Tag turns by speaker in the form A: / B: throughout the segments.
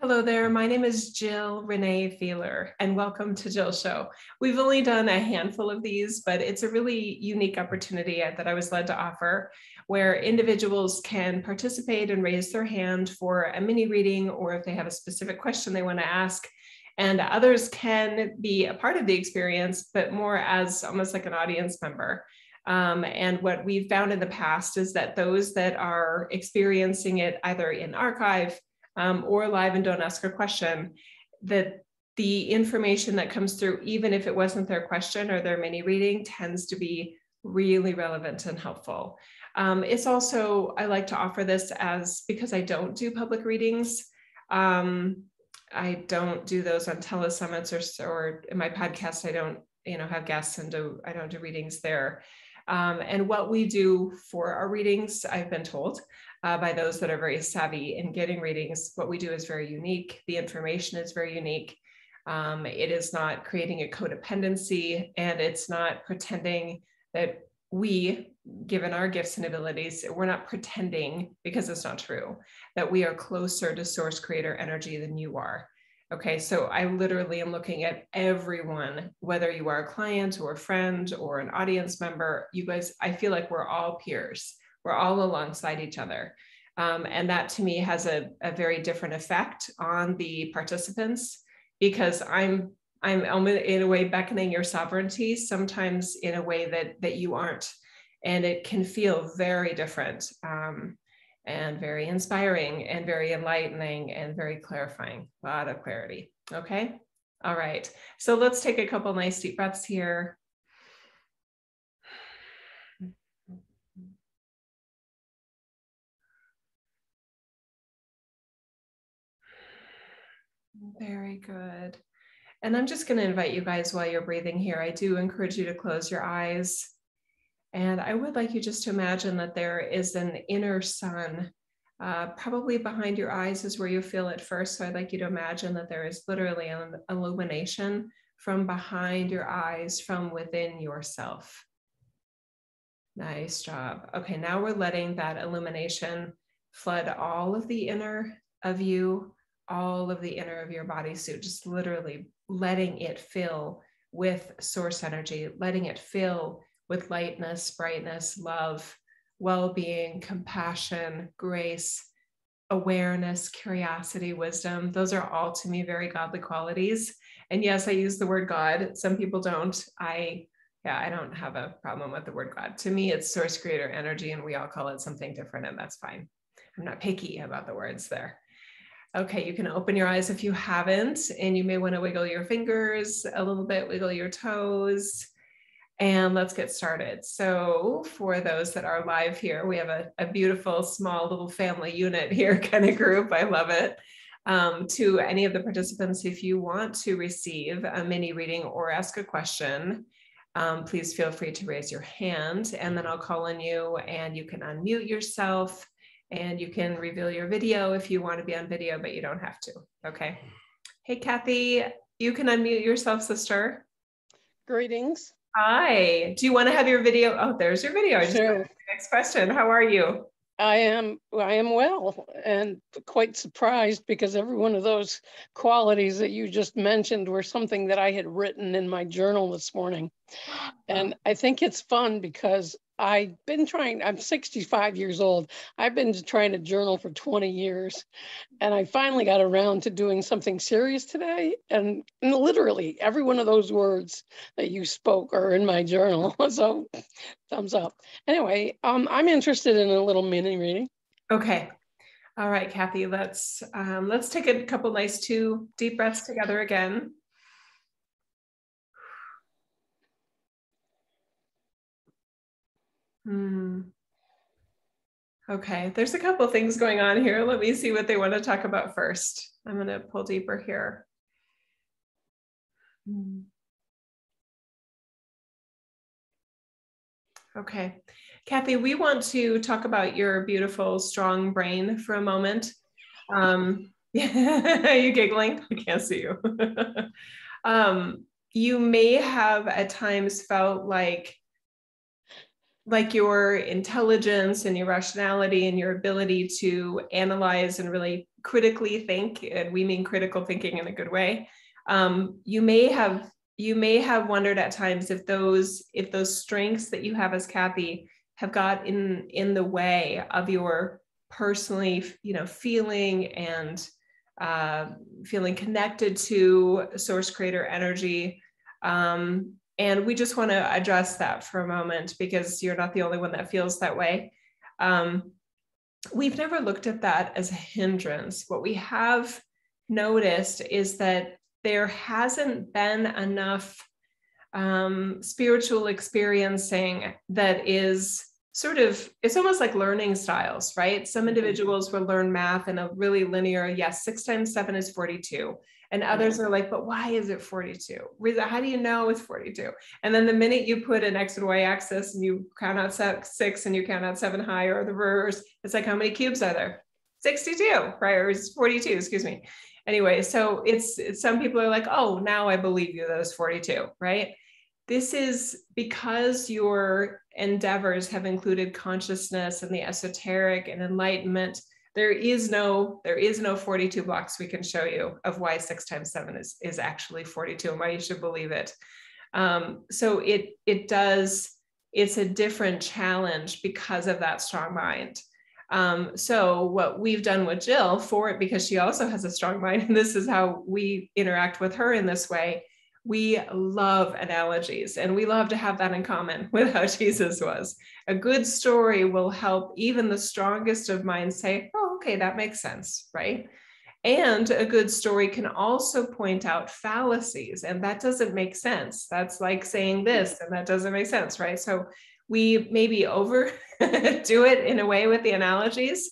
A: Hello there, my name is Jill Renee Feeler, and welcome to Jill's Show. We've only done a handful of these, but it's a really unique opportunity that I was led to offer, where individuals can participate and raise their hand for a mini reading, or if they have a specific question they want to ask, and others can be a part of the experience, but more as almost like an audience member. And what we've found in the past is that those that are experiencing it either in archive, or live and don't ask a question, that the information that comes through, even if it wasn't their question or their mini reading, tends to be really relevant and helpful. It's also, I like to offer this as, because I don't do public readings, I don't do those on telesummits or in my podcast, I don't have guests and I don't do readings there. And what we do for our readings, I've been told, by those that are very savvy in getting readings, what we do is very unique. The information is very unique. It is not creating a codependency, and it's not pretending that we, given our gifts and abilities, we're not pretending, because it's not true, that we are closer to source creator energy than you are. Okay, so I literally am looking at everyone, whether you are a client or a friend or an audience member, you guys, I feel like we're all peers. We're all alongside each other. And that to me has a very different effect on the participants, because I'm in a way beckoning your sovereignty, sometimes in a way that you aren't. And it can feel very different, and very inspiring and very enlightening and very clarifying, a lot of clarity. Okay. All right. So let's take a couple nice deep breaths here. Very good. And I'm just going to invite you guys, while you're breathing here, I do encourage you to close your eyes. And I would like you just to imagine that there is an inner sun, probably behind your eyes is where you feel it first. So I'd like you to imagine that there is literally an illumination from behind your eyes, from within yourself. Nice job. Okay, now we're letting that illumination flood all of the inner of you, all of the inner of your bodysuit, just literally letting it fill with source energy, letting it fill with lightness, brightness, love, well-being, compassion, grace, awareness, curiosity, wisdom. Those are all, to me, very godly qualities. And yes, I use the word God. Some people don't. I don't have a problem with the word God. To me, it's source creator energy, and we all call it something different, and that's fine. I'm not picky about the words there. Okay, you can open your eyes if you haven't, and you may want to wiggle your fingers a little bit, wiggle your toes, and let's get started. So for those that are live here, we have a beautiful, small little family unit here kind of group. I love it. To any of the participants, if you want to receive a mini reading or ask a question, please feel free to raise your hand, and then I'll call on you and you can unmute yourself. And you can reveal your video if you want to be on video, but you don't have to. Okay. Hey, Kathy, you can unmute yourself, sister.
B: Greetings.
A: Hi. Do you want to have your video? Oh, there's your video.
B: Sure.
A: Next question. How are you?
B: I am well, and quite surprised, because every one of those qualities that you just mentioned were something that I had written in my journal this morning. And I think it's fun because I'm 65 years old. I've been trying to journal for 20 years. And I finally got around to doing something serious today. And literally every one of those words that you spoke are in my journal. So thumbs up. Anyway, I'm interested in a little mini reading.
A: Okay. All right, Kathy, let's take a couple nice 2 deep breaths together again. Okay, there's a couple things going on here. Let me see what they want to talk about first. I'm going to pull deeper here. Okay, Kathy, we want to talk about your beautiful, strong brain for a moment. Are you giggling? I can't see you. You may have at times felt like like your intelligence and your rationality and your ability to analyze and really critically think, and we mean critical thinking in a good way. You may have wondered at times if those strengths that you have as Kathy have got in the way of your personally, feeling and feeling connected to source creator energy. And we just want to address that for a moment, because you're not the only one that feels that way. We've never looked at that as a hindrance. What we have noticed is that there hasn't been enough spiritual experiencing that is sort of, it's almost like learning styles, right? Some individuals will learn math in a really linear, yes, 6 times 7 is 42. And others are like, but why is it 42? How do you know it's 42? And then the minute you put an X and Y axis and you count out 6 and you count out 7 high, or the reverse, it's like, how many cubes are there? 62, right? Or it's 42, excuse me. Anyway, so it's some people are like, oh, now I believe you that it's 42, right? This is because your endeavors have included consciousness and the esoteric and enlightenment. There is no 42 blocks we can show you of why 6 times 7 is actually 42 and why you should believe it. So it's a different challenge because of that strong mind. So what we've done with Jill for it, because she also has a strong mind, and this is how we interact with her in this way. We love analogies, and we love to have that in common with how Jesus was. A good story will help even the strongest of minds say, oh, okay, that makes sense, right? And a good story can also point out fallacies, and that doesn't make sense. That's like saying this, and that doesn't make sense, right? So we maybe overdo it in a way with the analogies.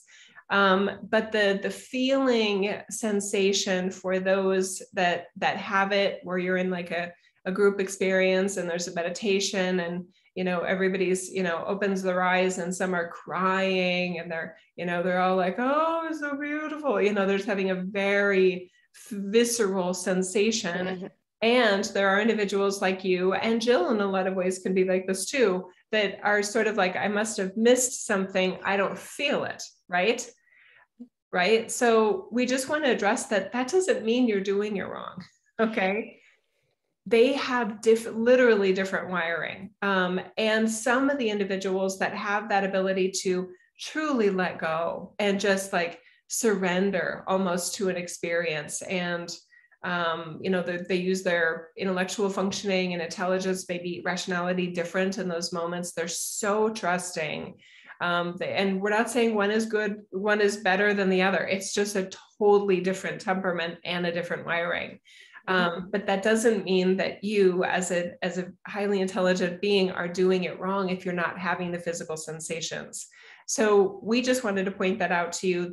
A: But the feeling sensation for those that have it, where you're in like a group experience and there's a meditation and, everybody's, opens their eyes and some are crying and they're all like, oh, it's so beautiful. They're just having a very visceral sensation. Mm-hmm. And there are individuals like you and Jill in a lot of ways can be like this too, that are sort of like, I must have missed something. I don't feel it, right? Right. So we just want to address that doesn't mean you're doing it wrong. Okay. They have literally different wiring. And some of the individuals that have that ability to truly let go and just like surrender almost to an experience, and they use their intellectual functioning and intelligence, maybe rationality different in those moments. They're so trusting. And we're not saying one is good, one is better than the other. It's just a totally different temperament and a different wiring. But that doesn't mean that you as a highly intelligent being are doing it wrong if you're not having the physical sensations. So we just wanted to point that out to you,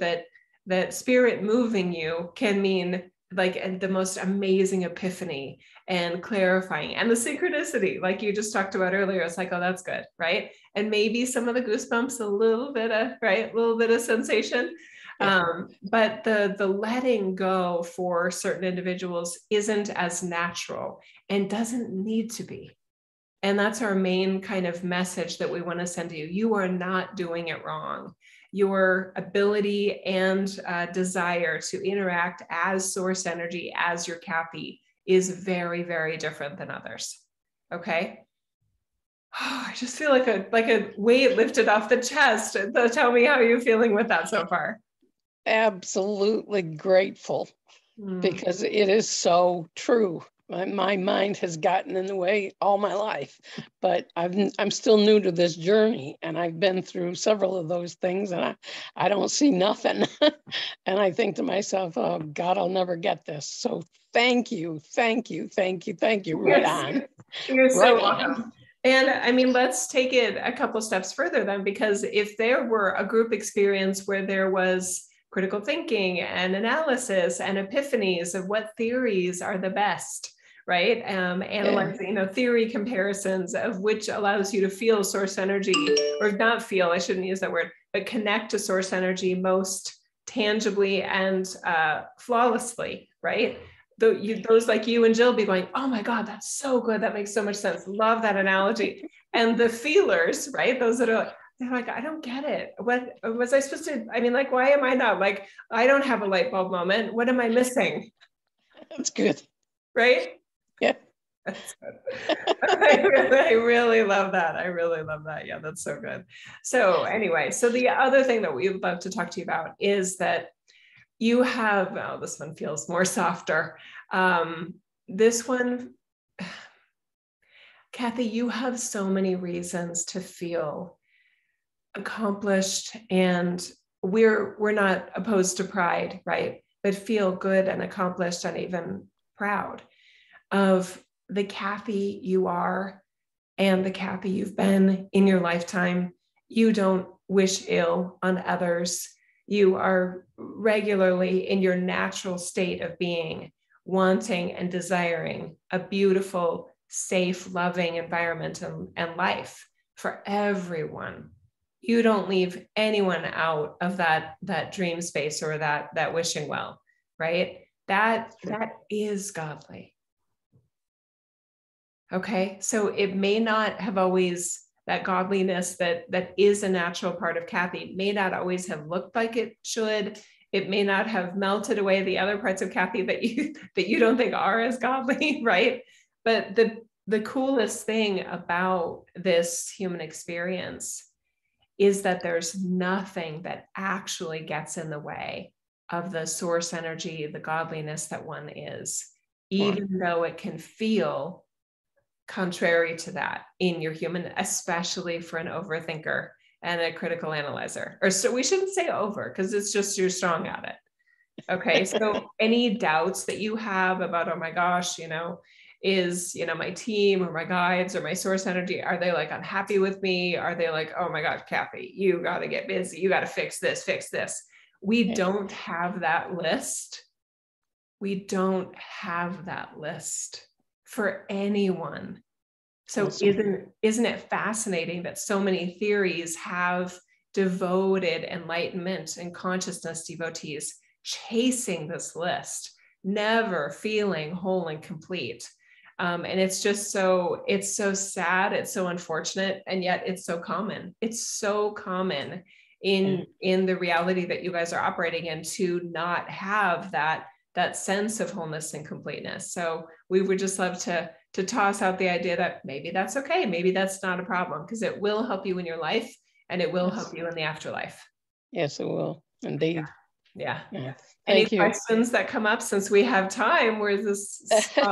A: that spirit moving you can mean like the most amazing epiphany and clarifying, and the synchronicity, like you just talked about earlier. It's like, oh, that's good, right? And maybe some of the goosebumps, a little bit of sensation. But the letting go for certain individuals isn't as natural and doesn't need to be. And that's our main kind of message that we want to send to you. You are not doing it wrong. Your ability and desire to interact as source energy, as your Kathy, is very, very different than others. Okay. Oh, I just feel like a weight lifted off the chest. So tell me how you're feeling with that so far.
B: Absolutely grateful, because it is so true. My mind has gotten in the way all my life, but I'm still new to this journey, and I've been through several of those things, and I don't see nothing. And I think to myself, oh God, I'll never get this. So thank you. Right yes. On.
A: You're so welcome. And I mean, let's take it a couple steps further then, because if there were a group experience where there was critical thinking and analysis and epiphanies of what theories are the best, right? Analyzing, theory comparisons of which allows you to feel source energy, or not feel, I shouldn't use that word, but connect to source energy most tangibly and flawlessly, right? those like you and Jill be going, oh my God, that's so good. That makes so much sense. Love that analogy. And the feelers, right? Those that are, they're like, I don't get it. What was I supposed to, I mean, like, why am I not like, I don't have a light bulb moment. What am I missing?
B: That's good.
A: Right?
B: Yeah.
A: That's good. I really love that. I really love that. Yeah, that's so good. So anyway, so the other thing that we would love to talk to you about is that you have, oh, this one feels more softer. This one, Kathy, you have so many reasons to feel accomplished, and we're not opposed to pride, right? But feel good and accomplished and even proud of the Kathy you are and the Kathy you've been in your lifetime. You don't wish ill on others. You are regularly in your natural state of being, wanting and desiring a beautiful, safe, loving environment and life for everyone. You don't leave anyone out of that dream space or that wishing well, right? That is godly. Okay, so it may not have always, that godliness that is a natural part of Kathy may not always have looked like it should. It may not have melted away the other parts of Kathy that you don't think are as godly, right? But the coolest thing about this human experience is that there's nothing that actually gets in the way of the source energy, the godliness that one is, even though it can feel contrary to that in your human, especially for an overthinker and a critical analyzer. Or so we shouldn't say over, because it's just you're strong at it. Okay. So any doubts that you have about, oh my gosh, is, my team or my guides or my source energy, are they like unhappy with me? Are they like, oh my gosh, Kathy, you got to get busy. You got to fix this. We don't have that list. We don't have that list for anyone. So isn't it fascinating that so many theories have devoted enlightenment and consciousness devotees chasing this list, never feeling whole and complete? And it's just it's so sad, it's so unfortunate, and yet it's so common. It's so common in the reality that you guys are operating in to not have that sense of wholeness and completeness. So we would just love to toss out the idea that maybe that's okay. Maybe that's not a problem, because it will help you in your life and it will help you in the afterlife.
B: Yes, it will. Indeed.
A: Yeah.
B: Thank you.
A: Questions that come up since we have time? We're this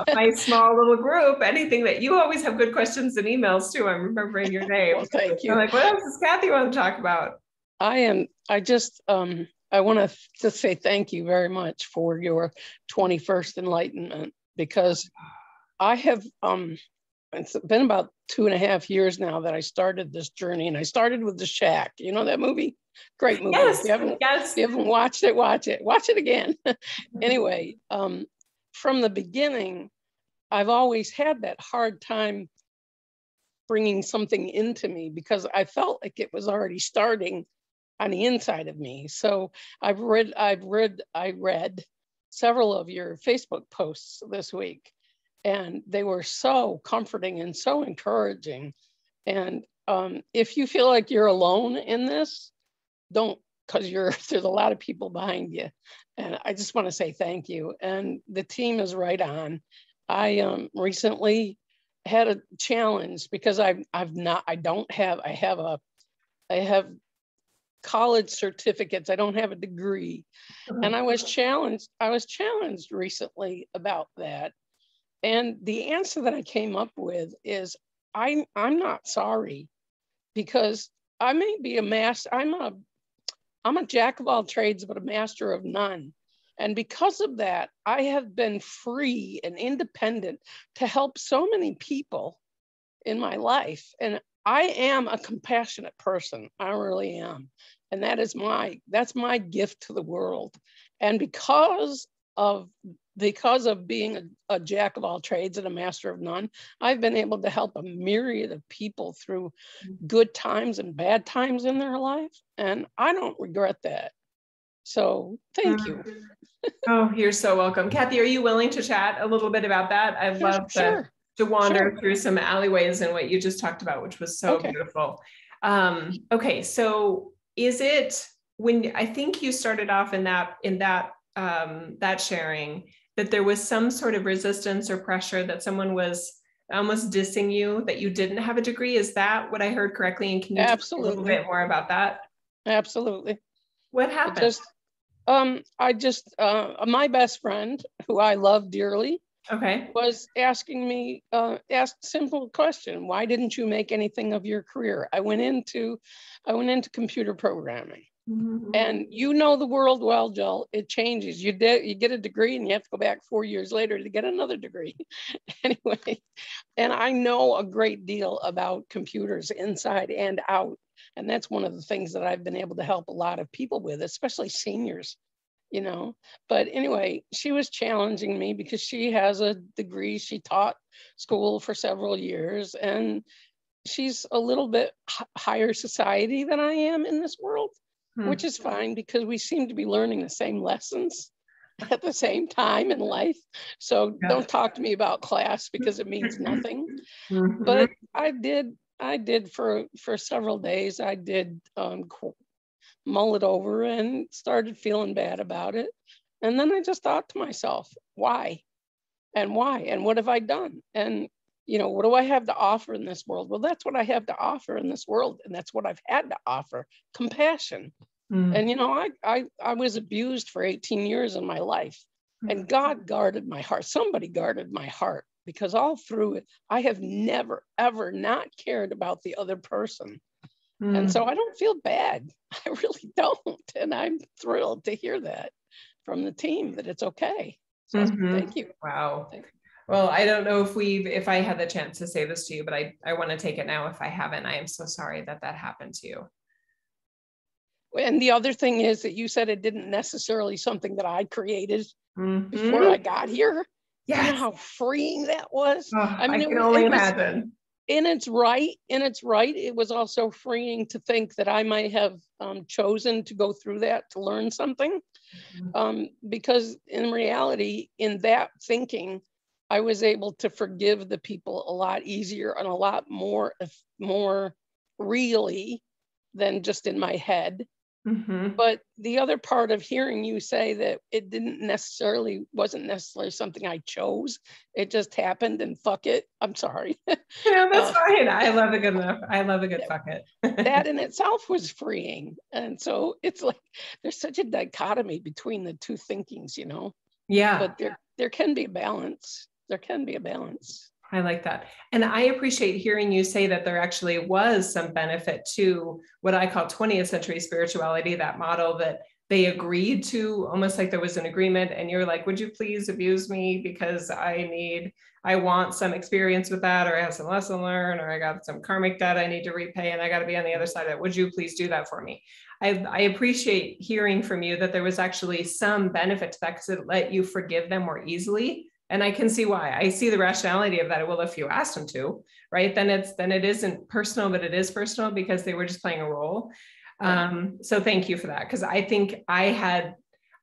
A: nice small little group. Anything that you always have good questions and emails too. I'm remembering your name.
B: Well, thank you.
A: I'm like, what else does Kathy want to talk about?
B: I want to say thank you very much for your 21st enlightenment, because I have, it's been about 2.5 years now that I started this journey, and I started with The Shack. You know that movie? Great movie.
A: Yes,
B: if you haven't watched it, watch it again. Anyway, from the beginning, I've always had that hard time bringing something into me, because I felt like it was already starting on the inside of me. So I read several of your Facebook posts this week, and they were so comforting and so encouraging. And if you feel like you're alone in this, don't, because there's a lot of people behind you. And I just want to say thank you. And the team is right on. I recently had a challenge, because I have college certificates. I don't have a degree. And I was challenged recently about that. And the answer that I came up with is, I'm not sorry, because I may be I'm a jack of all trades, but a master of none. And because of that, I have been free and independent to help so many people in my life. And I am a compassionate person. I really am. And that's my gift to the world. And because of being a jack of all trades and a master of none, I've been able to help a myriad of people through good times and bad times in their life. And I don't regret that. So thank you.
A: Oh, you're so welcome. Kathy, are you willing to chat a little bit about that? I'd love to wander through some alleyways and what you just talked about, which was so beautiful. Okay, so is it when I think you started off in that sharing that there was some sort of resistance or pressure that someone was almost dissing you that you didn't have a degree? Is that what I heard correctly? And can you talk a little bit more about that?
B: Absolutely.
A: What happened?
B: My best friend, who I love dearly, was asking me, asked a simple question: why didn't you make anything of your career? I went into computer programming. Mm-hmm. And you know the world well, Jill. It changes. You get a degree and you have to go back 4 years later to get another degree. Anyway, and I know a great deal about computers inside and out. And that's one of the things that I've been able to help a lot of people with, especially seniors, you know. But anyway, she was challenging me because she has a degree. She taught school for several years, and she's a little bit higher society than I am in this world. Which is fine because we seem to be learning the same lessons at the same time in life. So don't talk to me about class because it means nothing. Mm-hmm. But I did for several days. I did mull it over and started feeling bad about it. And then I just thought to myself, why? And what have I done? And you know, what do I have to offer in this world? Well, that's what I have to offer in this world. And that's what I've had to offer: compassion. Mm. And, you know, I was abused for 18 years in my life, and God guarded my heart. Somebody guarded my heart, because all through it, I have never, ever not cared about the other person. Mm. And so I don't feel bad. I really don't. And I'm thrilled to hear that from the team, that it's okay. So thank you.
A: Wow. Well, I don't know if I had the chance to say this to you, but I want to take it now if I haven't. I am so sorry that happened to you.
B: And the other thing is that you said it didn't necessarily something that I created before I got here. Yes. You know how freeing that was?
A: Oh, I mean, I can only imagine.
B: And it's right. It was also freeing to think that I might have chosen to go through that to learn something. Because in reality, in that thinking, I was able to forgive the people a lot easier and a lot more really than just in my head. Mm-hmm. But the other part of hearing you say that it wasn't necessarily something I chose. It just happened, and fuck it. I'm sorry.
A: Yeah, that's fine. I love a good fuck it.
B: That in itself was freeing. And so it's like there's such a dichotomy between the two thinkings, you know?
A: Yeah.
B: But there can be a balance. There can be a balance.
A: I like that. And I appreciate hearing you say that there actually was some benefit to what I call 20th century spirituality, that model that they agreed to, almost like there was an agreement, and you're like, would you please abuse me because I want some experience with that, or I have some lesson learned, or I got some karmic debt I need to repay, and I got to be on the other side of it. Would you please do that for me? I appreciate hearing from you that there was actually some benefit to that, because it let you forgive them more easily. And I can see why. I see the rationality of that. Well, if you asked them to, right, then it isn't personal, but it is personal because they were just playing a role. So thank you for that, because I think I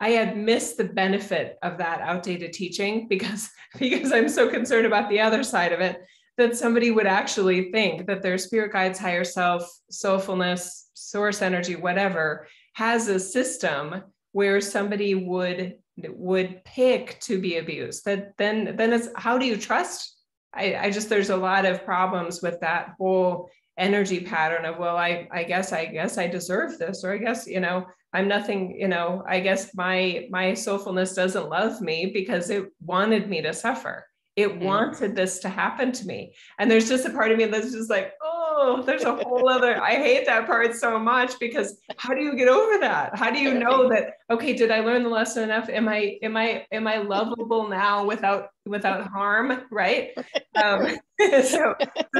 A: had missed the benefit of that outdated teaching because I'm so concerned about the other side of it, that somebody would actually think that their spirit guides, higher self, soulfulness, source energy, whatever, has a system where somebody would pick to be abused. That then it's, how do you trust? I just, there's a lot of problems with that whole energy pattern of, well, I guess I deserve this, or I guess, you know, I'm nothing, you know, I guess my soulfulness doesn't love me because it wanted me to suffer. It wanted this to happen to me. And there's just a part of me that's just like, oh, there's a whole other, I hate that part so much, because how do you get over that? How do you know that, okay, did I learn the lesson enough? Am I lovable now without harm? Right. So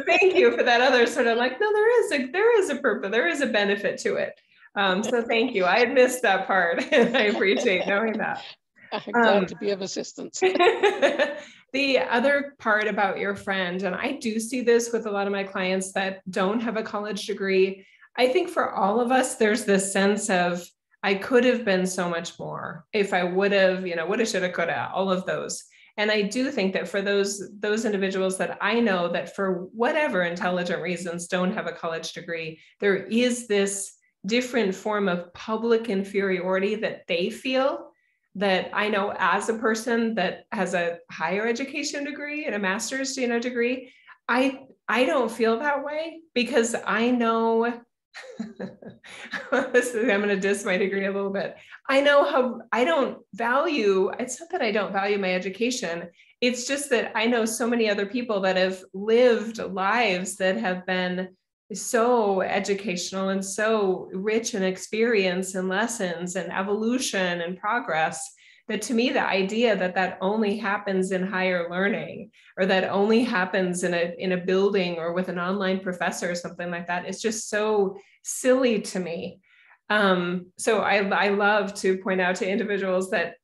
A: thank you for that other sort of like, no, there is a purpose, there is a benefit to it. So thank you. I had missed that part, and I appreciate knowing that.
B: I'm glad to be of assistance.
A: The other part about your friend, and I do see this with a lot of my clients that don't have a college degree, I think for all of us, there's this sense of I could have been so much more if I would have, woulda, shoulda, coulda, all of those. And I do think that for those individuals that I know that for whatever intelligent reasons don't have a college degree, there is this different form of public inferiority that they feel, that I know as a person that has a higher education degree and a master's, degree, I don't feel that way, because I know I'm going to diss my degree a little bit. I know how I don't value, it's not that I don't value my education. It's just that I know so many other people that have lived lives that have been so educational and so rich in experience and lessons and evolution and progress, that to me, the idea that that only happens in higher learning, or that only happens in a building or with an online professor or something like that, is just so silly to me. So I love to point out to individuals that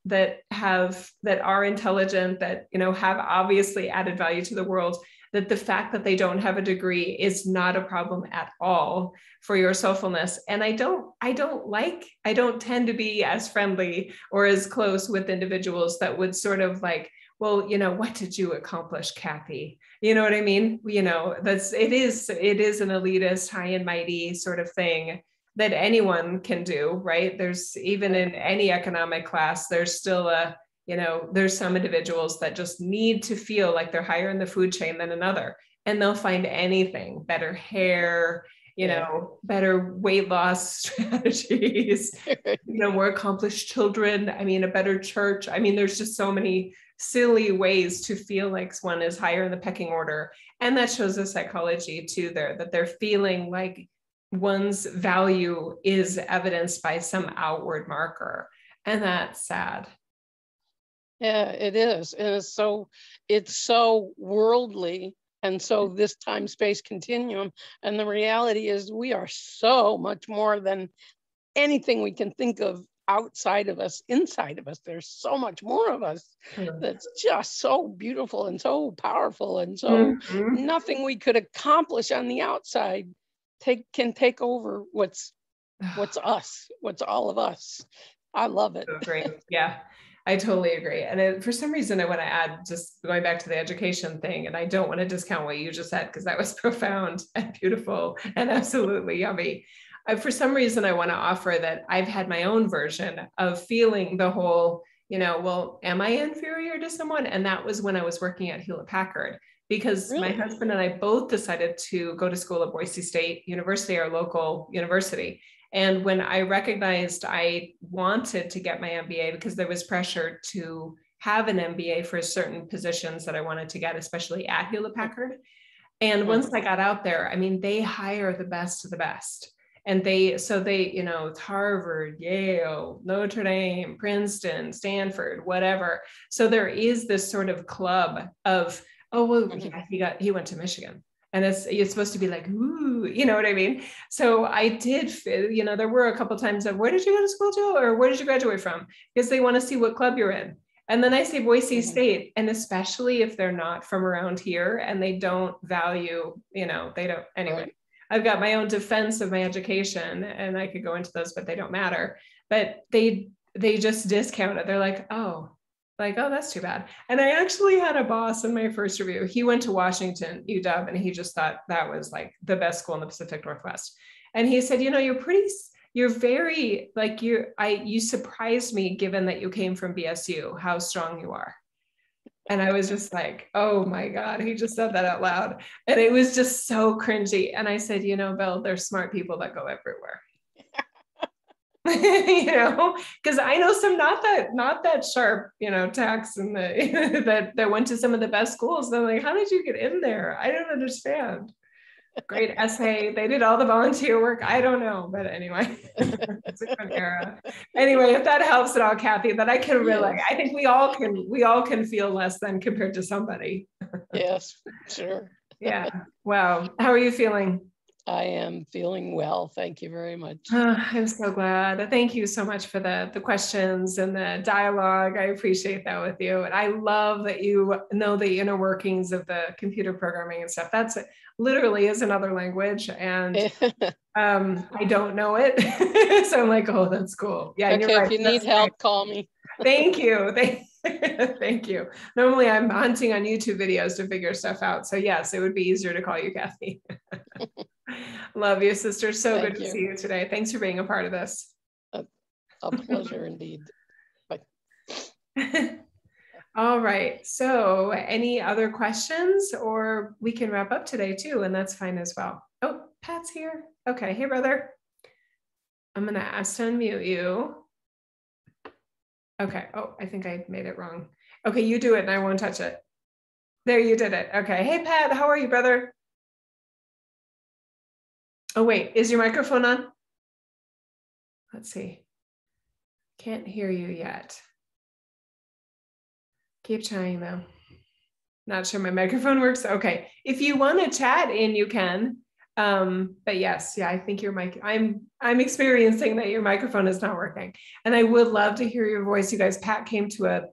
A: are intelligent, that have obviously added value to the world, that the fact that they don't have a degree is not a problem at all for your soulfulness. And I don't tend to be as friendly or as close with individuals that would sort of like, well, what did you accomplish, Kathy? You know what I mean? It is an elitist, high and mighty sort of thing that anyone can do, right? There's even in any economic class, there's still there's some individuals that just need to feel like they're higher in the food chain than another, and they'll find anything, better hair, better weight loss strategies, more accomplished children. I mean, a better church. I mean, there's just so many silly ways to feel like one is higher in the pecking order. And that shows the psychology too there, that they're feeling like one's value is evidenced by some outward marker. And that's sad.
B: Yeah, it is. And it's so worldly. And so this time-space continuum. And the reality is we are so much more than anything we can think of outside of us, inside of us. There's so much more of us that's just so beautiful and so powerful. And so nothing we could accomplish on the outside can take over what's us, what's all of us. I love it.
A: So great. Yeah. I totally agree. And for some reason, I want to add, just going back to the education thing, and I don't want to discount what you just said, because that was profound and beautiful and absolutely yummy. For some reason, I want to offer that I've had my own version of feeling the whole, well, am I inferior to someone? And that was when I was working at Hewlett Packard, because my husband and I both decided to go to school at Boise State University, our local university. And when I recognized I wanted to get my MBA, because there was pressure to have an MBA for certain positions that I wanted to get, especially at Hewlett Packard. And once I got out there, I mean, they hire the best of the best. And it's Harvard, Yale, Notre Dame, Princeton, Stanford, whatever. So there is this sort of club of, oh, well, yeah, he went to Michigan. And it's supposed to be like, ooh, you know what I mean? So I did, there were a couple of times of, where did you go to school, Jill? Or where did you graduate from? Because they want to see what club you're in. And then I say Boise State, and especially if they're not from around here and they don't value, they don't, anyway. Right. I've got my own defense of my education, and I could go into those, but they don't matter. But they just discount it. They're like, oh, that's too bad. And I actually had a boss in my first review. He went to Washington, UW, and he just thought that was like the best school in the Pacific Northwest. And he said, you surprised me, given that you came from BSU, how strong you are. And I was just like, oh my God, he just said that out loud. And it was just so cringy. And I said, Bill, there's smart people that go everywhere. Because I know some not that sharp, tacks and that went to some of the best schools. They're like, how did you get in there? I don't understand. Great essay. They did all the volunteer work. I don't know, but anyway, it's a good era. Anyway, if that helps at all, Kathy, that I can relate. I think we all can feel less than compared to somebody.
B: Yes, sure.
A: Yeah. Wow. How are you feeling?
B: I am feeling well. Thank you very much.
A: I'm so glad. Thank you so much for the questions and the dialogue. I appreciate that with you. And I love that you know the inner workings of the computer programming and stuff. That's literally is another language. And I don't know it. So I'm like, oh, that's cool. Yeah.
B: Okay,
A: you're right.
B: if you need help, call me.
A: Thank you. Thank you. Normally I'm hunting on YouTube videos to figure stuff out. So yes, it would be easier to call you Kathy. Love you, sister. So good to see you today. Thanks for being a part of this.
B: A pleasure indeed. Bye.
A: All right. So any other questions, or we can wrap up today too, and that's fine as well. Oh, Pat's here. Okay. Hey, brother. I'm going to ask to unmute you. Okay. Oh, I think I made it wrong. Okay. You do it and I won't touch it. There, you did it. Okay. Hey, Pat, how are you, brother? Oh, wait, is your microphone on? Let's see. Can't hear you yet. Keep trying though. Not sure my microphone works. Okay. If you want to chat in, you can. But yes, yeah, I think your mic, I'm experiencing that your microphone is not working. And I would love to hear your voice. You guys, Pat came to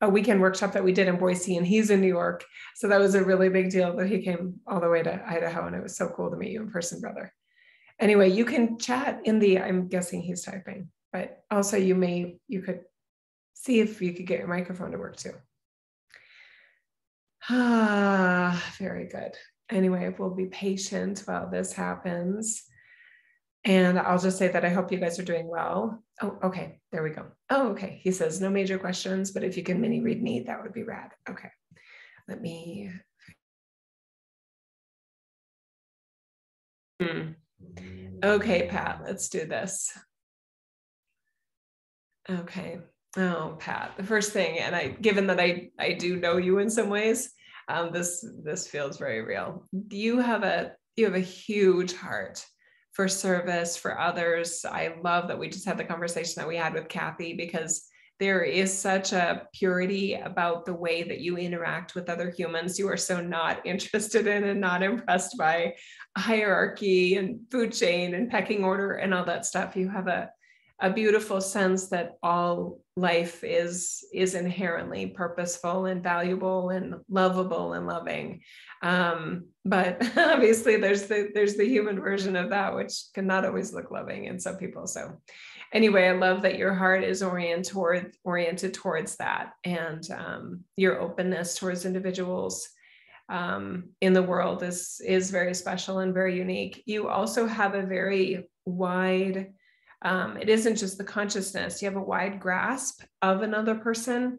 A: a weekend workshop that we did in Boise, and he's in New York. So that was a really big deal that he came all the way to Idaho, and it was so cool to meet you in person, brother. Anyway, you can chat in the, I'm guessing he's typing, but also you could see if you could get your microphone to work too. Very good. Anyway, we'll be patient while this happens. And I'll just say that I hope you guys are doing well. Oh, okay. There we go. Oh, okay. He says no major questions, but if you can mini read me, that would be rad. Okay. Let me. Okay, Pat, let's do this. Okay. Oh, Pat, the first thing, and given that I do know you in some ways, this feels very real. You have a huge heart for service, for others. I love that we just had the conversation that we had with Kathy, because there is such a purity about the way that you interact with other humans. You are so not interested in and not impressed by hierarchy and food chain and pecking order and all that stuff. You have a beautiful sense that all life is inherently purposeful and valuable and lovable and loving. But obviously there's the human version of that, which cannot always look loving in some people. So anyway, I love that your heart is oriented towards that, and your openness towards individuals in the world is very special and very unique. You also have a very wide, it isn't just the consciousness, you have a wide grasp of another person.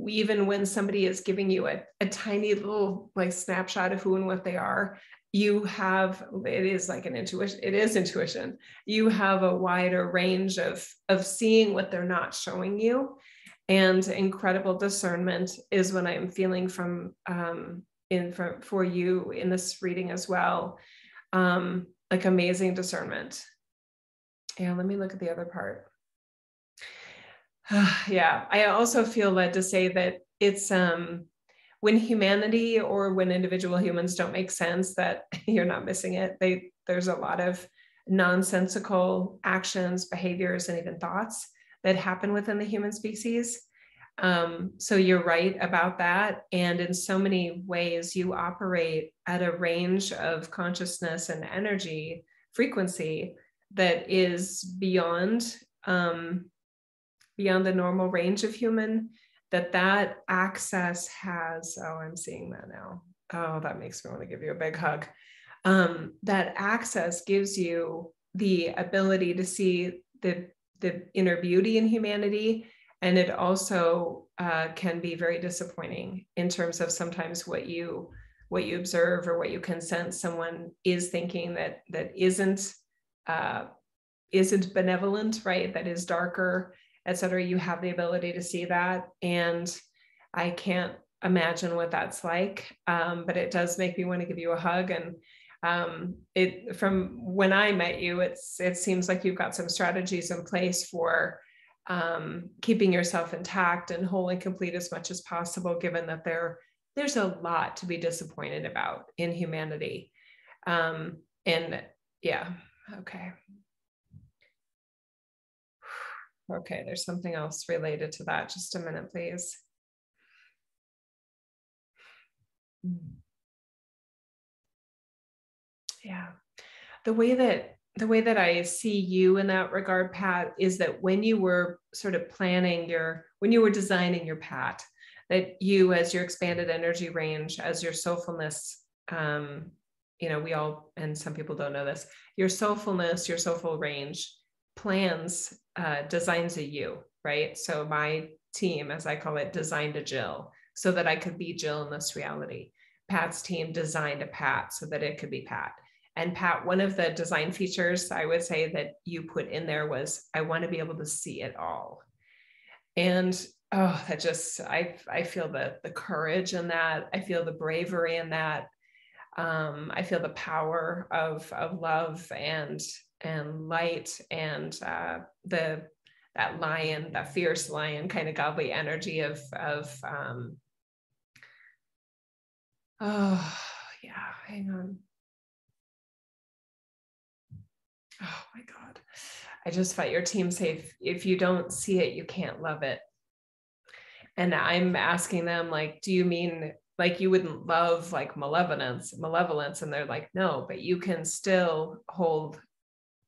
A: Even when somebody is giving you a tiny little like snapshot of who and what they are, you have, it is like an intuition, it is intuition. You have a wider range of seeing what they're not showing you. And incredible discernment is what I'm feeling from for you in this reading as well. Like amazing discernment. Yeah, let me look at the other part. Yeah, I also feel led to say that it's when humanity or when individual humans don't make sense, that you're not missing it. There's a lot of nonsensical actions, behaviors, and even thoughts that happen within the human species. So you're right about that. And in so many ways, you operate at a range of consciousness and energy frequency that is beyond the normal range of human, that access has, oh, I'm seeing that now. Oh, that makes me want to give you a big hug. That access gives you the ability to see the inner beauty in humanity. And it also can be very disappointing in terms of sometimes what you observe or what you can sense someone is thinking that isn't benevolent, right? That is darker, etc. You have the ability to see that. And I can't imagine what that's like, but it does make me want to give you a hug. And from when I met you, it seems like you've got some strategies in place for keeping yourself intact and whole and complete as much as possible, given that there's a lot to be disappointed about in humanity. And yeah, okay. Okay, there's something else related to that. Just a minute, please. Yeah. The way that I see you in that regard, Pat, is that when you were sort of when you were designing your Pat, that you, as your expanded energy range, as your soulfulness, we all, and some people don't know this, your soulfulness, your soulful range plans, designs a you, right? So my team, as I call it, designed a Jill so that I could be Jill in this reality. Pat's team designed a Pat so that it could be Pat. And Pat, one of the design features I would say that you put in there was, I want to be able to see it all. And that just, I feel the courage in that. I feel the bravery in that. I feel the power of love and light, and that lion, that fierce lion kind of godly energy of oh yeah, hang on. Oh my God. I just felt your team say, if you don't see it, you can't love it. And I'm asking them, like, do you mean like you wouldn't love like malevolence? And they're like, no, but you can still hold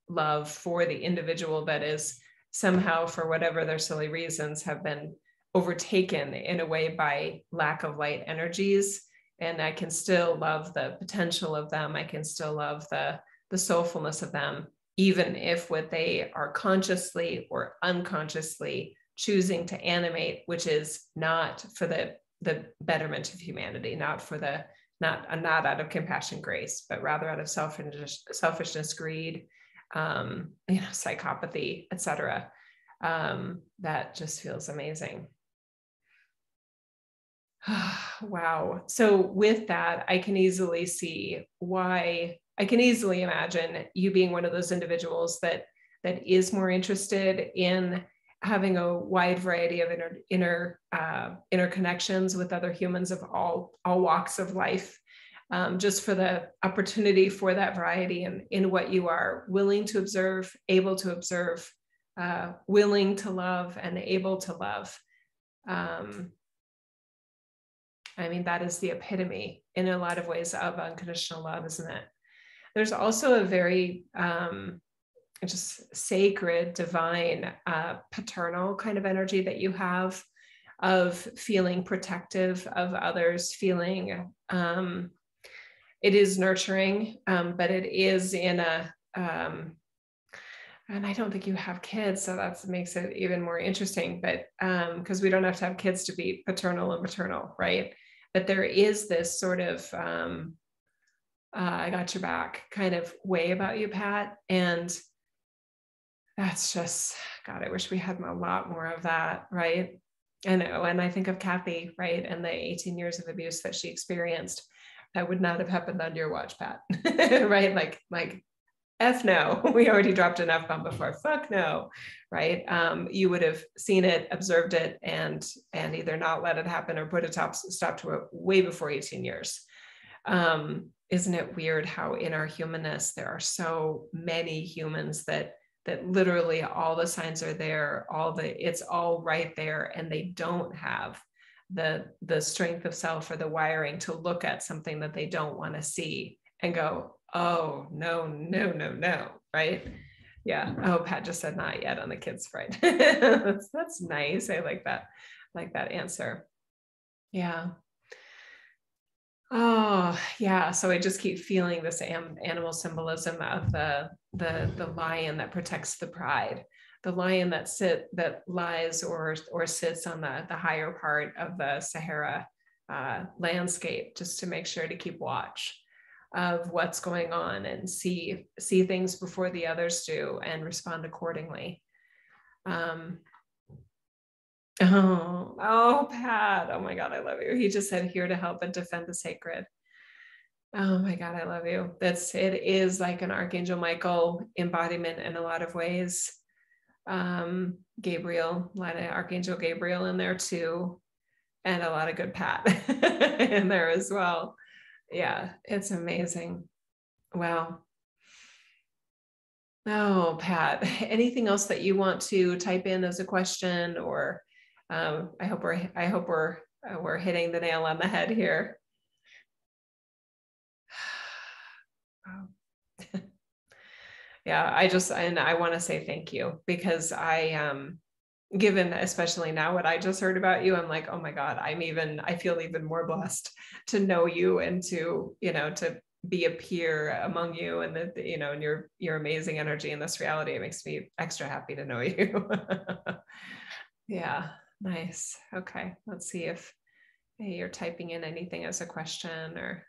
A: love for the individual that is somehow, for whatever their silly reasons, have been overtaken in a way by lack of light energies. And I can still love the potential of them. I can still love the soulfulness of them, even if what they are consciously or unconsciously choosing to animate, which is not for the betterment of humanity, not out of compassion, grace, but rather out of selfishness, greed, psychopathy, etc. That just feels amazing. Wow. So with that, I can easily imagine you being one of those individuals that is more interested in having a wide variety of interconnections with other humans of all walks of life, just for the opportunity for that variety in what you are willing to observe, able to observe, willing to love, and able to love. I mean, that is the epitome in a lot of ways of unconditional love, isn't it? There's also a very just sacred, divine, paternal kind of energy that you have, of feeling protective of others, feeling it is nurturing, but it is in a and I don't think you have kids, so that makes it even more interesting, but because we don't have to have kids to be paternal and maternal, right? But there is this sort of I got your back kind of way about you, Pat. And that's just, God, I wish we had a lot more of that, right? I know. And I think of Kathy, right? And the 18 years of abuse that she experienced. That would not have happened on your watch, Pat, right? Like, F no, we already dropped an F-bomb before, fuck no, right? You would have seen it, observed it, and either not let it happen or put a stop to it way before 18 years. Isn't it weird how in our humanness, there are so many humans that literally all the signs are there, it's all right there, and they don't have the strength of self or the wiring to look at something that they don't want to see and go, oh, no, right? Yeah. Oh, Pat just said not yet on the kids, right? That's nice. I like that answer. Yeah. Oh, yeah. So I just keep feeling this animal symbolism of the lion that protects the pride, the lion that lies or sits on the higher part of the Sahara landscape, just to make sure to keep watch of what's going on and see things before the others do and respond accordingly. Oh, Pat. Oh my God, I love you. He just said, here to help and defend the sacred. Oh my God, I love you. It is like an Archangel Michael embodiment in a lot of ways. Gabriel, a lot of Archangel Gabriel in there too. And a lot of good Pat in there as well. Yeah, it's amazing. Wow. Oh, Pat, anything else that you want to type in as a question, or I hope we're hitting the nail on the head here. Wow. Yeah, I want to say thank you, because given especially now what I just heard about you, I'm like, oh my God, I feel even more blessed to know you, and to be a peer among you, and and your amazing energy in this reality. It makes me extra happy to know you. Yeah, nice. Okay, let's see if you're typing in anything as a question or.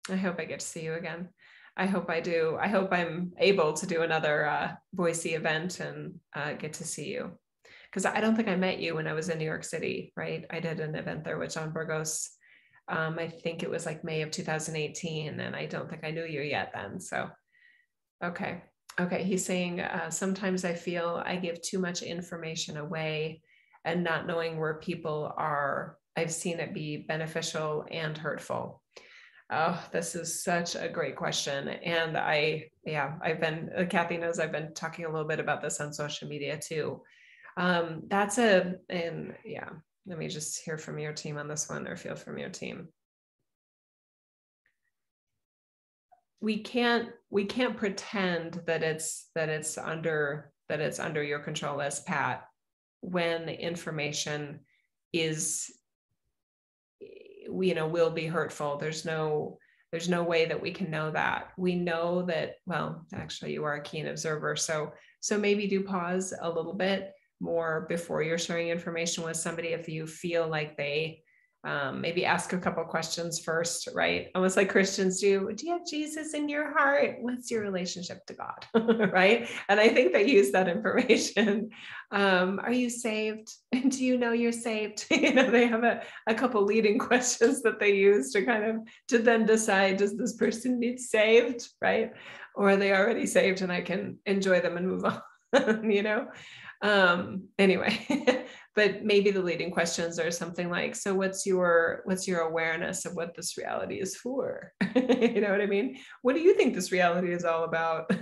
A: I hope I get to see you again. I hope I do. I hope I'm able to do another Boise event and get to see you. Because I don't think I met you when I was in New York City, right? I did an event there with John Burgos. I think it was like May of 2018, and I don't think I knew you yet then. So, okay. Okay. He's saying, sometimes I feel I give too much information away, and not knowing where people are, I've seen it be beneficial and hurtful. Oh, this is such a great question. And Kathy knows I've been talking a little bit about this on social media too. Let me just hear from your team on this one, or feel from your team. We can't pretend that it's under your control as Pat, when the information is, will be hurtful. There's no way that we can know that. We know that, well, actually you are a keen observer. So maybe do pause a little bit more before you're sharing information with somebody. If you feel like they, maybe ask a couple questions first, right? Almost like Christians do. Do you have Jesus in your heart? What's your relationship to God? Right? And I think they use that information. Are you saved? Do you know you're saved? They have a couple leading questions that they use to then decide, does this person need saved, right? Or are they already saved and I can enjoy them and move on? Anyway, but maybe the leading questions are something like, so what's your awareness of what this reality is for? You know what I mean? What do you think this reality is all about?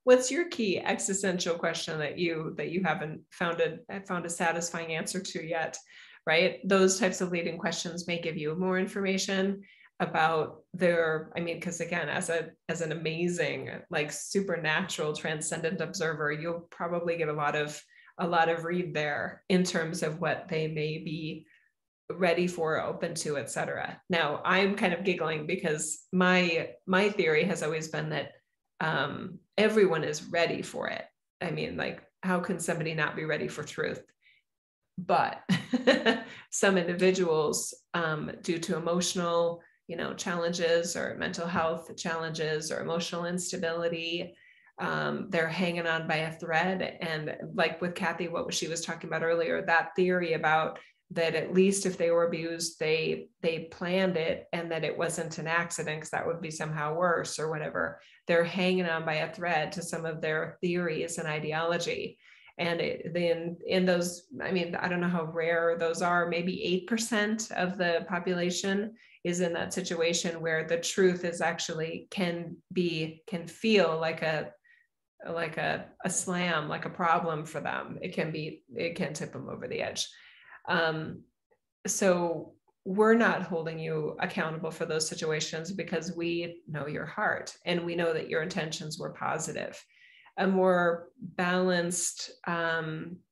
A: What's your key existential question that you haven't found a satisfying answer to yet, right? Those types of leading questions may give you more information about because again, as an amazing, like, supernatural transcendent observer, you'll probably get a lot of read there in terms of what they may be ready for, open to, etc. Now, I'm kind of giggling because my theory has always been that everyone is ready for it. Like, how can somebody not be ready for truth? But some individuals, due to emotional challenges, or mental health challenges, or emotional instability, they're hanging on by a thread. And like with Kathy, what she was talking about earlier, that theory about that, at least if they were abused, they planned it, and that it wasn't an accident, because that would be somehow worse or whatever. They're hanging on by a thread to some of their theories and ideology. And then in those, I don't know how rare those are, maybe 8% of the population is in that situation where the truth is actually can feel like a slam, like a problem for them. It can tip them over the edge. So we're not holding you accountable for those situations, because we know your heart, and we know that your intentions were positive. A more balanced,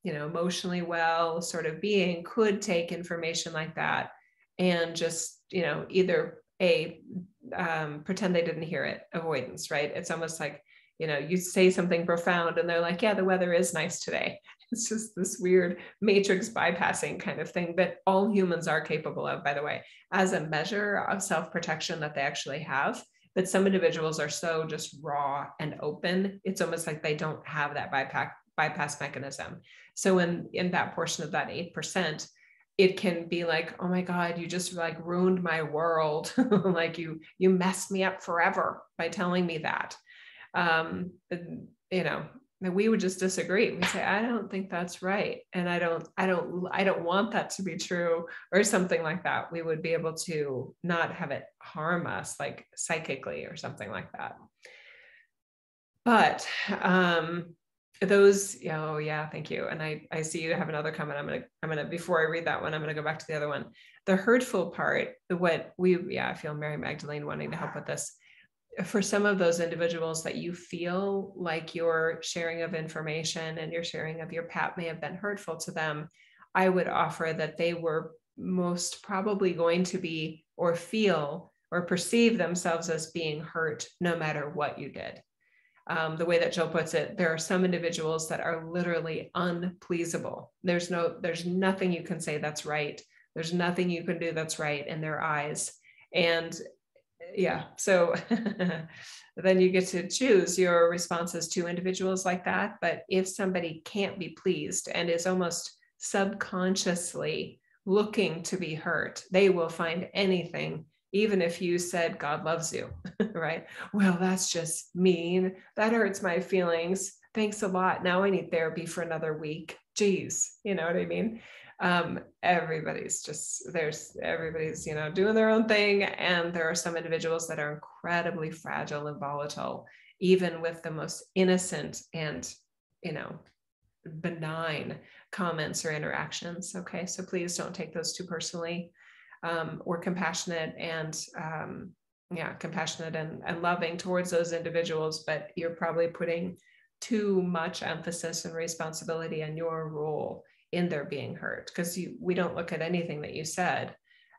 A: emotionally well sort of being could take information like that and just, either pretend they didn't hear it, avoidance, right? It's almost like, you say something profound and they're like, yeah, the weather is nice today. It's just this weird matrix bypassing kind of thing that all humans are capable of, by the way, as a measure of self-protection that they actually have. But some individuals are so just raw and open, it's almost like they don't have that bypass mechanism. So in that portion of that 8%, it can be like, oh my God, you just like ruined my world. Like you messed me up forever by telling me that. that we would just disagree. We say, I don't think that's right. And I don't want that to be true, or something like that. We would be able to not have it harm us, like psychically or something like that. But those, oh yeah, thank you. And I see you have another comment. I'm gonna, before I read that one, I'm gonna go back to the other one. The hurtful part, I feel Mary Magdalene wanting to help with this. For some of those individuals that you feel like your sharing of information and your sharing of your PAP may have been hurtful to them, I would offer that they were most probably going to be, or feel or perceive themselves as being hurt no matter what you did. The way that Jill puts it, there are some individuals that are literally unpleasable. There's nothing you can say that's right. There's nothing you can do that's right in their eyes. And yeah, so then you get to choose your responses to individuals like that. But if somebody can't be pleased and is almost subconsciously looking to be hurt, they will find anything, even if you said God loves you, right? Well, that's just mean. That hurts my feelings. Thanks a lot. Now I need therapy for another week. Geez, you know what I mean? Everybody's doing their own thing. And there are some individuals that are incredibly fragile and volatile, even with the most innocent and, benign comments or interactions. Okay. So please don't take those too personally. We're compassionate and, compassionate and loving towards those individuals, but you're probably putting too much emphasis and responsibility on your role in their being hurt, because we don't look at anything that you said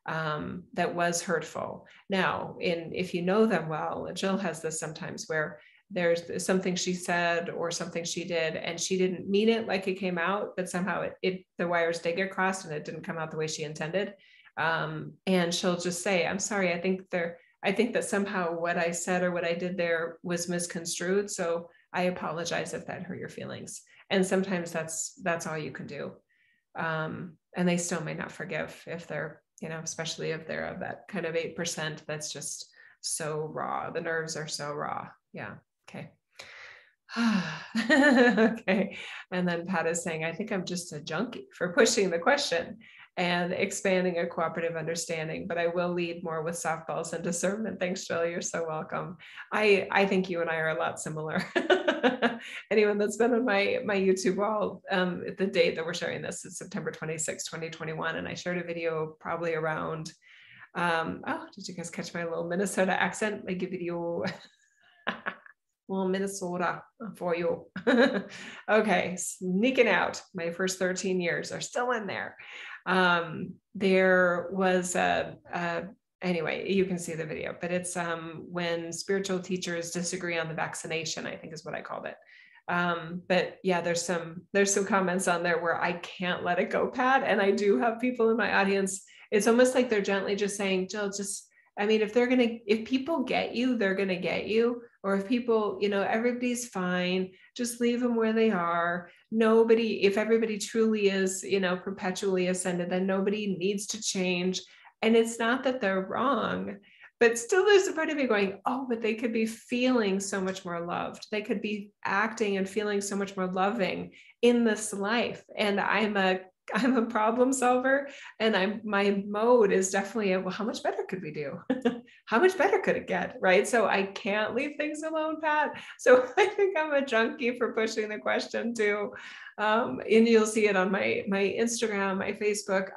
A: that was hurtful. Now, if you know them well, Jill has this sometimes where there's something she said or something she did, and she didn't mean it like it came out, but somehow the wires did get crossed and it didn't come out the way she intended. And she'll just say, I'm sorry, I think that somehow what I said or what I did there was misconstrued. So I apologize if that hurt your feelings. And sometimes that's all you can do. And they still may not forgive if they're, especially if they're of that kind of 8%, that's just so raw. The nerves are so raw. Yeah. Okay. Okay. And then Pat is saying, I think I'm just a junkie for pushing the question and expanding a cooperative understanding, but I will lead more with softballs and discernment. Thanks, Jill. You're so welcome. I think you and I are a lot similar. Anyone that's been on my YouTube wall, the date that we're sharing this is September 26, 2021. And I shared a video probably around, did you guys catch my little Minnesota accent? I give you little Minnesota for you. Okay, sneaking out. My first 13 years are still in there. There was anyway, you can see the video, but it's when spiritual teachers disagree on the vaccination, I think is what I called it. But yeah, there's some comments on there where I can't let it go, Pat. And I do have people in my audience. It's almost like they're gently just saying, Jill, if people get you, they're going to get you. Or if people, everybody's fine, just leave them where they are. If everybody truly is, perpetually ascended, then nobody needs to change. And it's not that they're wrong, but still there's a part of you going, oh, but they could be feeling so much more loved. They could be acting and feeling so much more loving in this life. And I'm a problem solver, and my mode is definitely well, how much better could we do? How much better could it get? Right. So I can't leave things alone, Pat. So I think I'm a junkie for pushing the question too. And you'll see it on my Instagram, my Facebook.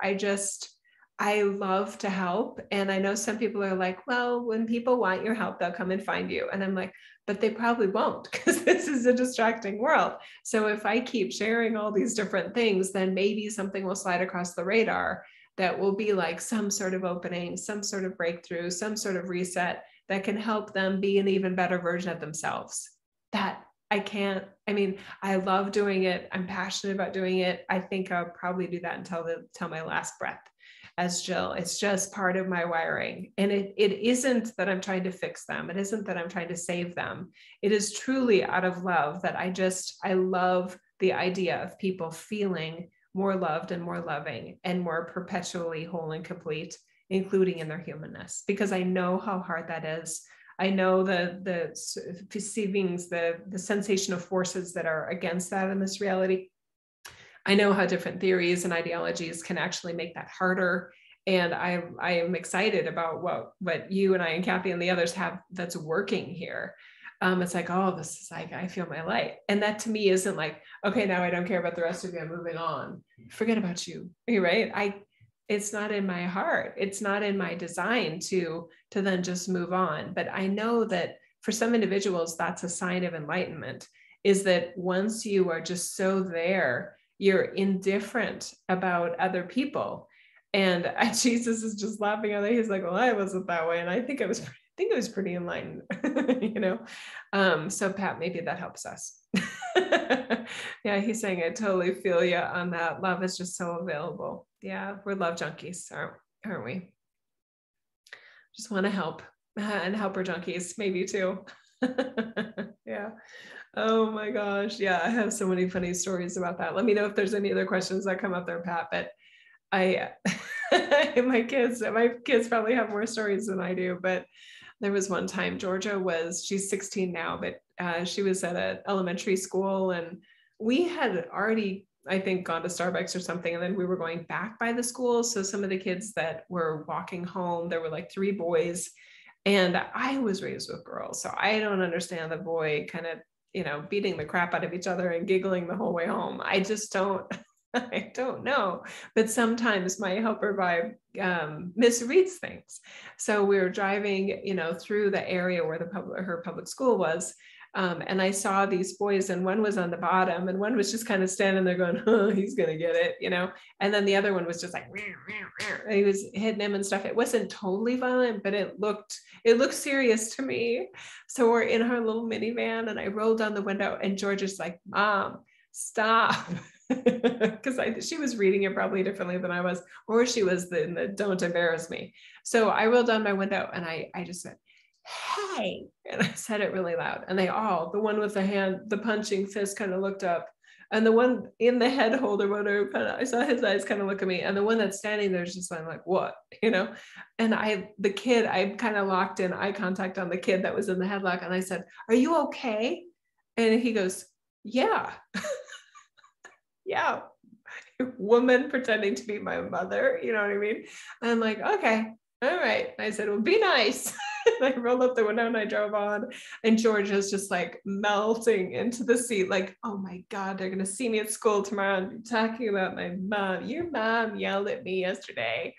A: I love to help. And I know some people are like, well, when people want your help, they'll come and find you. And I'm like, but they probably won't, because this is a distracting world. So if I keep sharing all these different things, then maybe something will slide across the radar that will be like some sort of opening, some sort of breakthrough, some sort of reset that can help them be an even better version of themselves. I love doing it. I'm passionate about doing it. I think I'll probably do that until my last breath. As Jill, it's just part of my wiring. And it isn't that I'm trying to fix them. It isn't that I'm trying to save them. It is truly out of love that I love the idea of people feeling more loved and more loving and more perpetually whole and complete, including in their humanness, because I know how hard that is. I know the perceivings, the sensation of forces that are against that in this reality. I know how different theories and ideologies can actually make that harder. And I am excited about what you and I and Kathy and the others have that's working here. It's like, oh, this is like, I feel my light. And that to me isn't like, okay, now I don't care about the rest of you, I'm moving on. Forget about you, right? It's not in my heart. It's not in my design to then just move on. But I know that for some individuals, that's a sign of enlightenment, is that once you are just so there, you're indifferent about other people. And Jesus is just laughing at it. He's like, well, I wasn't that way. And I think it was pretty enlightened, So Pat, maybe that helps us. Yeah, he's saying, I totally feel you on that. Love is just so available. Yeah, we're love junkies, aren't we? Just want to help and helper junkies, maybe too. Yeah. Oh my gosh. Yeah, I have so many funny stories about that. Let me know if there's any other questions that come up there, Pat. But my kids probably have more stories than I do. But there was one time she's 16 now, but she was at an elementary school, and we had already, I think, gone to Starbucks or something. And then we were going back by the school. So some of the kids that were walking home, there were like 3 boys, and I was raised with girls. So I don't understand the boy kind of, beating the crap out of each other and giggling the whole way home. I just don't, I don't know. But sometimes my helper vibe misreads things. So we were driving, through the area where her public school was. And I saw these boys, and one was on the bottom and one was just kind of standing there going, oh, he's going to get it, and then the other one was just like, and he was hitting him and stuff. It wasn't totally violent, but it looked serious to me. So we're in our little minivan, and I rolled down the window, and Georgia's like, Mom, stop. Because she was reading it probably differently than I was, or she was in the don't embarrass me. So I rolled down my window, and I just said, hey, and I said it really loud. And the one with the punching fist kind of looked up, and the one in the head holder, I saw his eyes kind of look at me, and the one that's standing there is just like, what, and I kind of locked in eye contact on the kid that was in the headlock, and I said, are you okay? And he goes, yeah. Yeah, woman pretending to be my mother, you know what I mean? I'm like, okay, all right. I said, well, be nice. And I rolled up the window and I drove on, and Georgia's just like melting into the seat, like, oh my God, they're gonna see me at school tomorrow and talking about my mom. Your mom yelled at me yesterday.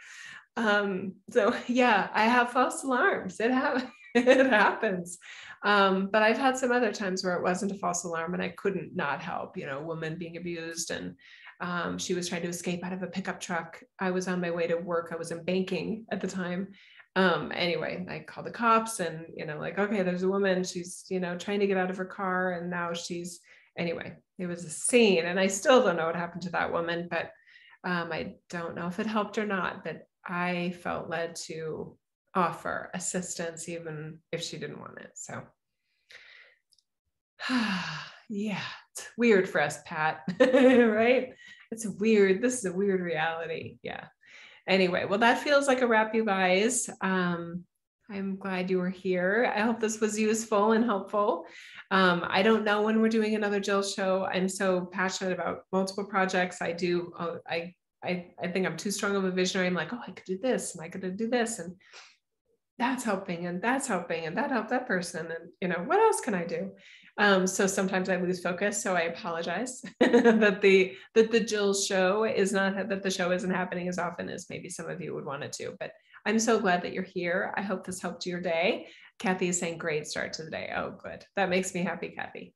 A: So yeah, I have false alarms. It happens. But I've had some other times where it wasn't a false alarm and I couldn't not help, a woman being abused, and she was trying to escape out of a pickup truck. I was on my way to work. I was in banking at the time. Anyway, I called the cops, and, like, okay, there's a woman, she's, trying to get out of her car, and now anyway, it was a scene, and I still don't know what happened to that woman, but I don't know if it helped or not, but I felt led to offer assistance even if she didn't want it. So yeah, it's weird for us, Pat. Right? This is a weird reality. Yeah. Anyway, well, that feels like a wrap, you guys. I'm glad you were here. I hope this was useful and helpful. I don't know when we're doing another Jill show. I'm so passionate about multiple projects. I think I'm too strong of a visionary. I'm like, oh, I could do this, and I could do this, and that's helping, and that's helping, and that helped that person, and what else can I do? So sometimes I lose focus. So I apologize that the Jill show that the show isn't happening as often as maybe some of you would want it to. But I'm so glad that you're here. I hope this helped your day. Kathy is saying great start to the day. Oh, good. That makes me happy, Kathy.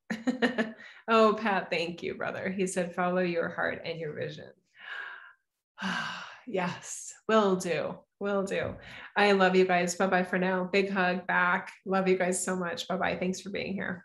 A: Oh, Pat, thank you, brother. He said, follow your heart and your vision. Yes, will do. I love you guys. Bye-bye for now. Big hug back. Love you guys so much. Bye-bye. Thanks for being here.